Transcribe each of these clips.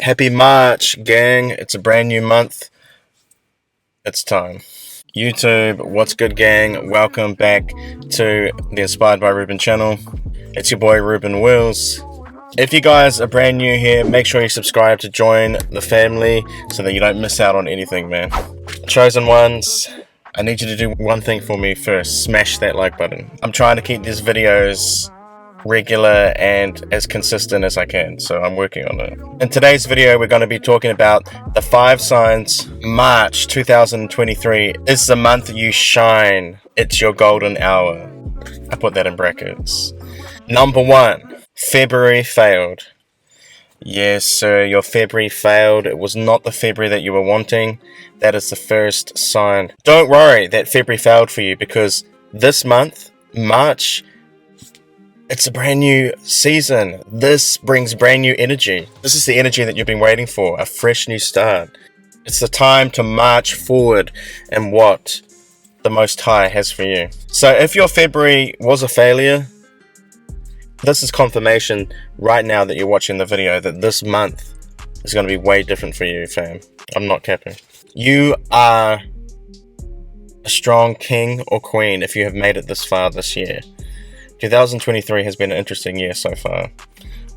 Happy March, gang. It's a brand new month. It's time. YouTube, what's good, gang? Welcome back to the Inspired by Reuben channel. It's your boy, Reuben Wills. If you guys are brand new here, make sure you subscribe to join the family so that you don't miss out on anything, man. Chosen ones, I need you to do one thing for me first. Smash that like button. I'm trying to keep these videos regular and as consistent as I can, so I'm working on it. In today's video, we're going to be talking about the 5 signs March 2023 is the month you shine. It's your golden hour. I put that in brackets. Number 1, February failed. Yes, sir, your February failed. It was not the February that you were wanting. That is the first sign. Don't worry that February failed for you, because this month, March, it's a brand new season. This brings brand new energy. This is the energy that you've been waiting for, a fresh new start. It's the time to march forward in what the Most High has for you. So if your February was a failure, this is confirmation right now that you're watching the video that this month is going to be way different for you, fam. I'm not capping. You are a strong king or queen if you have made it this far this year. 2023 has been an interesting year so far.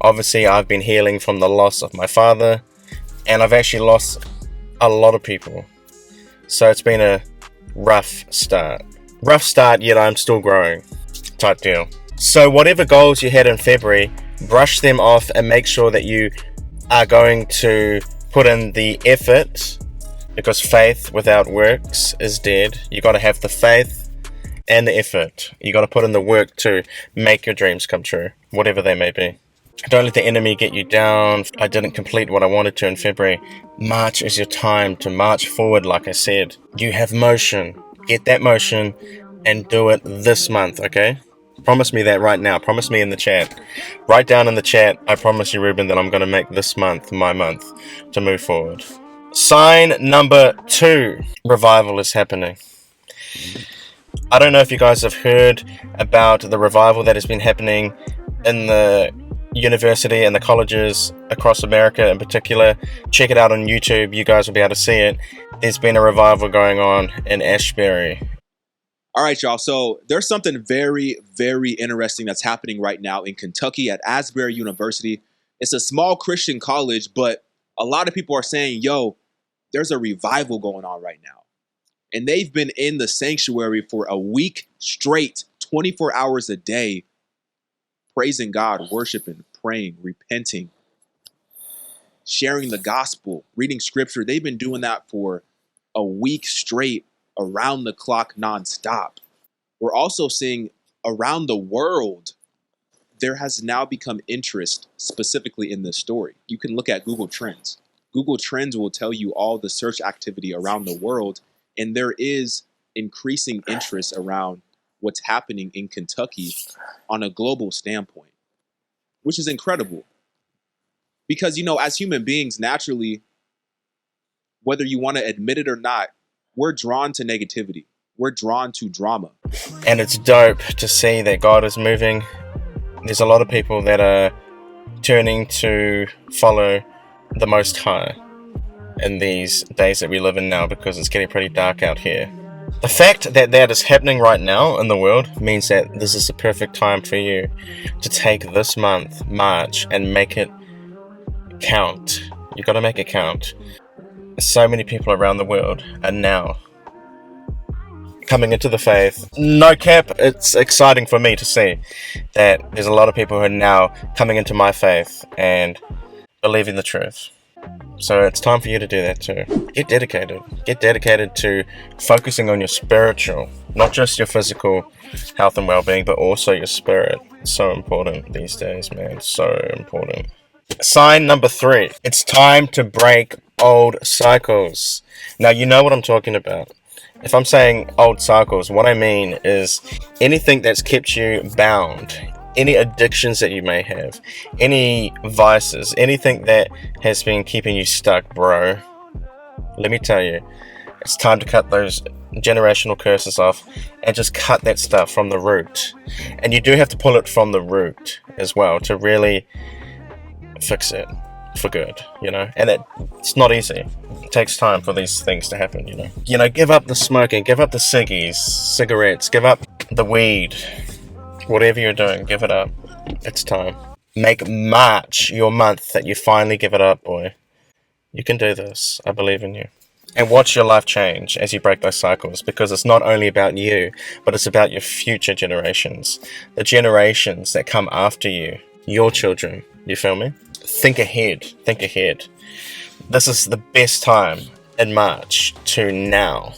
Obviously, I've been healing from the loss of my father, and I've actually lost a lot of people. So it's been a rough start. Rough start, yet I'm still growing type deal. So whatever goals you had in February, brush them off and make sure that you are going to put in the effort, because faith without works is dead. You got to have the faith and the effort. You got to put in the work to make your dreams come true, whatever they may be. Don't let the enemy get you down. I didn't complete what I wanted to in February. March is your time to march forward, like I said. You have motion. Get that motion and do it this month, okay? Promise me that right now. Promise me in the chat. Write down in the chat, I promise you, Reuben, that I'm going to make this month my month to move forward. Sign number 2. Revival is happening. I don't know if you guys have heard about the revival that has been happening in the university and the colleges across America in particular. Check it out on YouTube. You guys will be able to see it. There's been a revival going on in Ashbury. All right, y'all. So there's something very, very interesting that's happening right now in Kentucky at Asbury University. It's a small Christian college, but a lot of people are saying, yo, there's a revival going on right now. And they've been in the sanctuary for a week straight, 24 hours a day, praising God, worshiping, praying, repenting, sharing the gospel, reading scripture. They've been doing that for a week straight, around the clock, nonstop. We're also seeing around the world, there has now become interest specifically in this story. You can look at Google Trends. Google Trends will tell you all the search activity around the world. And there is increasing interest around what's happening in Kentucky on a global standpoint, which is incredible. Because, you know, as human beings, naturally, whether you want to admit it or not, we're drawn to negativity. We're drawn to drama. And it's dope to see that God is moving. There's a lot of people that are turning to follow the Most High in these days that we live in now, because it's getting pretty dark out here. The fact that that is happening right now in the world means that this is the perfect time for you to take this month, March, and make it count. You got to make it count. So many people around the world are now coming into the faith. No cap, it's exciting for me to see that there's a lot of people who are now coming into my faith and believing the truth. So it's time for you to do that too. Get dedicated. Get dedicated to focusing on your spiritual, not just your physical health and well-being, but also your spirit. It's so important these days, man. So important. Sign number 3. It's time to break old cycles. Now, you know what I'm talking about. If I'm saying old cycles, what I mean is anything that's kept you bound, any addictions that you may have, any vices, anything that has been keeping you stuck, bro. Let me tell you, it's time to cut those generational curses off and just cut that stuff from the root. And you do have to pull it from the root as well to really fix it, for good, you know, and it's not easy. It takes time for these things to happen, you know. You know, give up the smoking, give up the cigarettes, give up the weed, whatever you're doing, give it up. It's time. Make March your month that you finally give it up, boy. You can do this. I believe in you. And watch your life change as you break those cycles, because it's not only about you, but it's about your future generations. The generations that come after you, your children. You feel me? Think ahead. Think ahead. This is the best time in March to now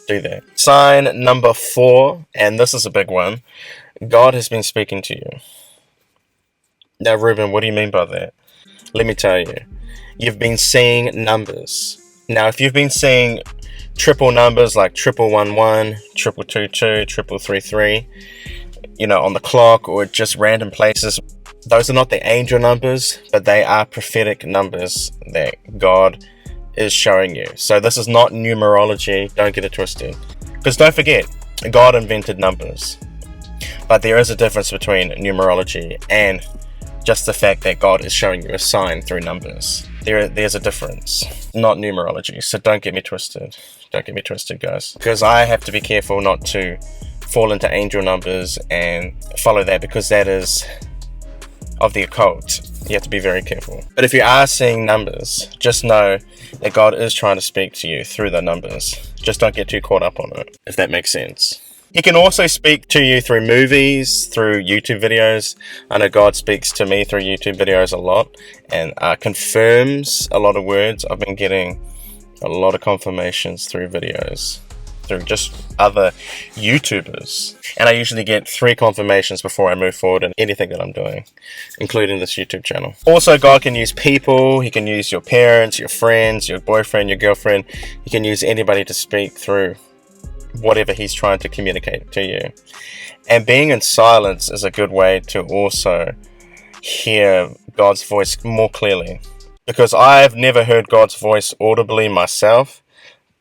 do that. Sign number 4, and this is a big one. God has been speaking to you. Now, Reuben, what do you mean by that? Let me tell you. You've been seeing numbers. Now, if you've been seeing triple numbers like 1111, 222, 333, you know, on the clock or just random places, those are not the angel numbers, but they are prophetic numbers that God is showing you. So this is not numerology. Don't get it twisted. Because don't forget, God invented numbers. But there is a difference between numerology and just the fact that God is showing you a sign through numbers. There's a difference, not numerology. So don't get me twisted. Don't get me twisted, guys. Because I have to be careful not to fall into angel numbers and follow that, because that is of the occult. You have to be very careful. But if you are seeing numbers, just know that God is trying to speak to you through the numbers. Just don't get too caught up on it, if that makes sense. He can also speak to you through movies, through YouTube videos. I know God speaks to me through YouTube videos a lot and confirms a lot of words. I've been getting a lot of confirmations through videos, through just other YouTubers. And I usually get 3 confirmations before I move forward in anything that I'm doing, including this YouTube channel. Also, God can use people. He can use your parents, your friends, your boyfriend, your girlfriend. He can use anybody to speak through whatever he's trying to communicate to you. And being in silence is a good way to also hear God's voice more clearly, because I've never heard God's voice audibly myself,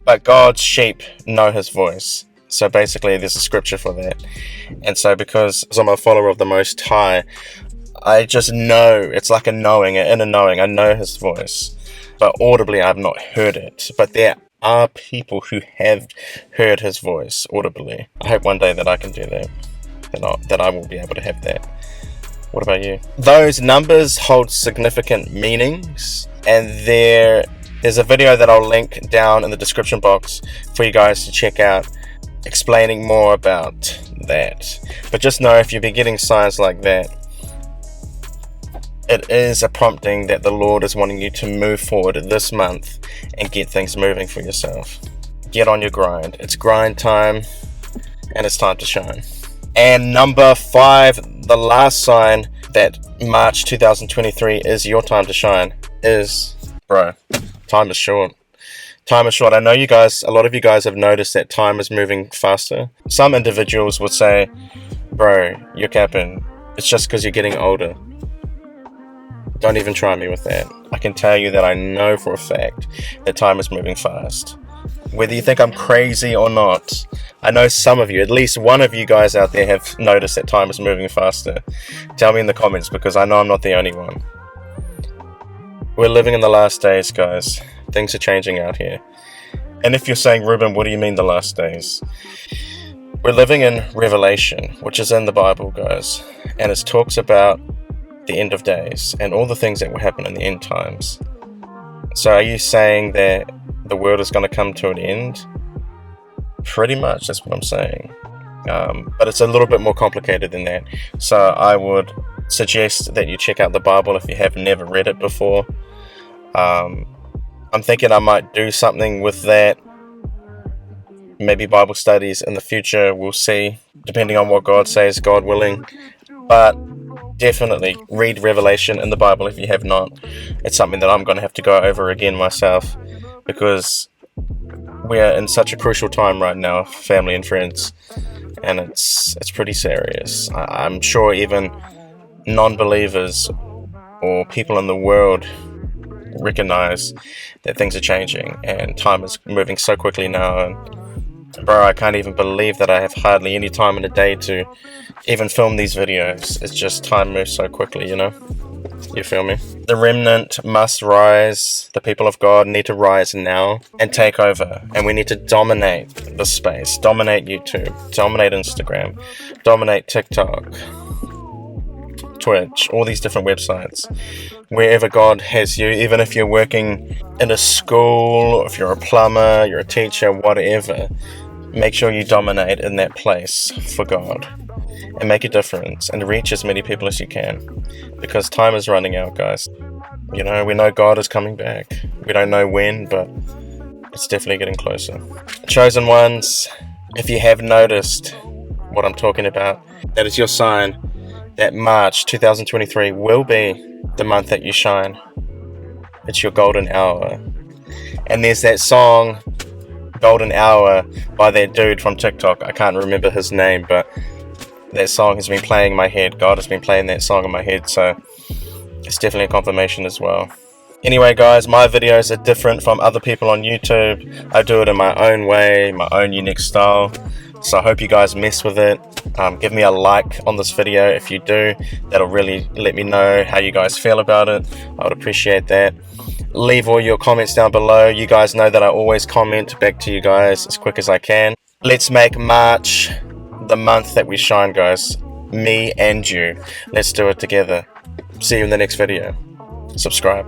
but God's sheep know his voice. So basically there's a scripture for that. And so because I'm a follower of the Most High, I just know, it's like a knowing, an inner knowing. I know his voice, but audibly I've not heard it. But there are people who have heard his voice audibly. I hope one day that I can do that, that I will be able to have that. What about you? Those numbers hold significant meanings, and there is a video that I'll link down in the description box for you guys to check out, explaining more about that. But just know, if you're getting signs like that, it is a prompting that the Lord is wanting you to move forward this month and get things moving for yourself. Get on your grind. It's grind time, and it's time to shine. And number 5, the last sign that March 2023 is your time to shine is, bro, time is short. Time is short. I know you guys, a lot of you guys have noticed that time is moving faster. Some individuals would say, bro, you're capping. It's just because you're getting older. Don't even try me with that. I can tell you that I know for a fact that time is moving fast. Whether you think I'm crazy or not, I know some of you, at least one of you guys out there, have noticed that time is moving faster. Tell me in the comments, because I know I'm not the only one. We're living in the last days, guys. Things are changing out here. And if you're saying, Reuben, what do you mean the last days? We're living in Revelation, which is in the Bible, guys. And it talks about the end of days and all the things that will happen in the end times. So are you saying that the world is going to come to an end? Pretty much, that's what I'm saying. But it's a little bit more complicated than that. So I would suggest that you check out the Bible if you have never read it before. I'm thinking I might do something with that. Maybe Bible studies in the future, we'll see, depending on what God says, God willing. But definitely read Revelation in the Bible if you have not. It's something that I'm going to have to go over again myself, because we're in such a crucial time right now, family and friends, and it's pretty serious. I'm sure even non-believers or people in the world recognize that things are changing and time is moving so quickly now. And bro, I can't even believe that I have hardly any time in the day to even film these videos. It's just time moves so quickly, you know. You feel me? The remnant must rise. The people of God need to rise now and take over. And we need to dominate the space. Dominate YouTube. Dominate Instagram. Dominate TikTok. Twitch. All these different websites. Wherever God has you, even if you're working in a school, or if you're a plumber, you're a teacher, whatever, make sure you dominate in that place for God and make a difference and reach as many people as you can, because time is running out, guys. You know, we know God is coming back. We don't know when, but it's definitely getting closer. Chosen ones, if you have noticed what I'm talking about, that is your sign that March 2023 will be the month that you shine. It's your golden hour. And there's that song, Golden Hour, by that dude from TikTok. I can't remember his name, but that song has been playing in my head. God has been playing that song in my head, so it's definitely a confirmation as well. Anyway, guys, my videos are different from other people on YouTube. I do it in my own way, my own unique style. So I hope you guys mess with it. Give me a like on this video if you do. That'll really let me know how you guys feel about it. I would appreciate that. Leave all your comments down below. You guys know that I always comment back to you guys as quick as I can. Let's make March the month that we shine, guys. Me and you. Let's do it together. See you in the next video. Subscribe.